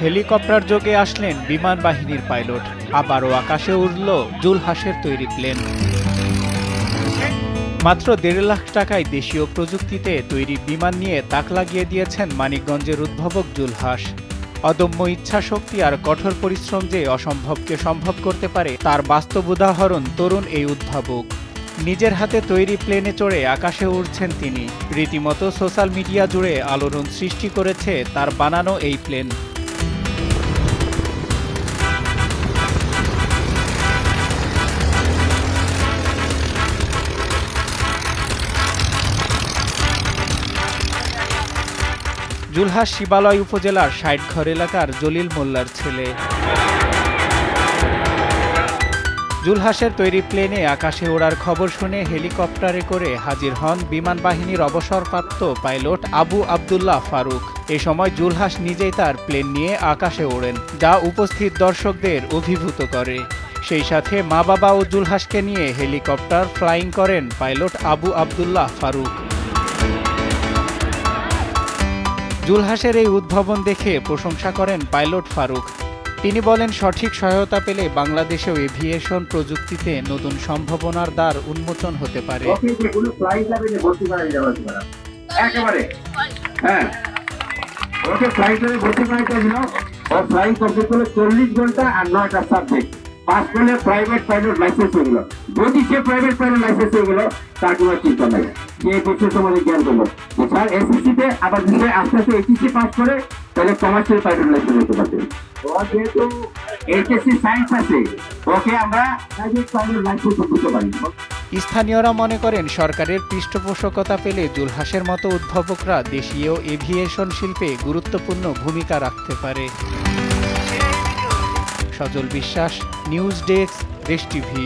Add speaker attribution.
Speaker 1: Helicopter যোগে আসলেন বিমান বাহিনীর পাইলট। আবারও আকাশে উড়ল জুলহাসের তৈরি প্লেন। মাত্র ১.৫ লাখ টাকায় দেশীয় প্রযুক্তিতে তৈরি বিমান নিয়ে তাক লাগিয়ে দিয়েছেন মানিকগঞ্জের উদ্ভাবক জুলহাস। অদম্য ইচ্ছাশক্তি আর কঠোর পরিশ্রম যে অসম্ভবকে সম্ভব করতে পারে তার বাস্তব উদাহরণ তরুণ এই উদ্ভাবক। নিজের হাতে তৈরি প্লেনে চড়ে আকাশে উড়ছেন তিনি। রীতিমতো সোশ্যাল মিডিয়া জুড়ে আলোড়ন সৃষ্টি করেছে তার বানানো এই প্লেন। জুলহাস শিবালয় উপজেলার ৬০ ঘর এলাকার জলিল মোল্লার ছেলে। জুলহাসের তৈরি প্লেনে আকাশে ওড়ার খবর শুনে হেলিকপ্টারে করে হাজির হন বিমান বাহিনীর অবসরপ্রাপ্ত পাইলট আবু আবদুল্লাহ ফারুক। এ সময় জুলহাস নিজেই তার প্লেন নিয়ে আকাশে ওড়েন, যা উপস্থিত দর্শকদের অভিভূত করে। সেই সাথে মা বাবা ও জুলহাসকে নিয়ে হেলিকপ্টার ফ্লাইং করেন পাইলট আবু আবদুল্লাহ ফারুক। জুলহাসের এই উদ্ভাবন দেখে প্রশংসা করেন পাইলট ফারুক। তিনি বলেন, সঠিক সহায়তা পেলে বাংলাদেশেও এভিয়েশন প্রযুক্তিতে নতুন সম্ভাবনার দ্বার উন্মোচন হতে পারে।
Speaker 2: পাস করলে প্রাইভেট পাইলট লাইসেন্স হয়ে গেল। যদি সে প্রাইভেট পাইলট লাইসেন্স হয়ে গেল, তার কোনো চিন্তা নাই। যে বিষয়ে তোমাদের জ্ঞান করলো স্যার এসএসসিতে, আবার যদি আস্তে আস্তে এইচএসসি পাস করে তাহলে কমার্শিয়াল পাইলট লাইসেন্স হতে পারবে। যেহেতু এইচএসসি সায়েন্স আছে, ওকে আমরা প্রাইভেট পাইলট লাইসেন্স দিতে পারি।
Speaker 1: স্থানীয়রা মনে করেন, সরকারের পৃষ্ঠপোষকতা পেলে জুলহাসের মতো উদ্ভাবকরা দেশীয় এভিয়েশন শিল্পে গুরুত্বপূর্ণ ভূমিকা রাখতে পারে। সজল বিশ্বাস, নিউজ ডেস্ক, দেশ টিভি।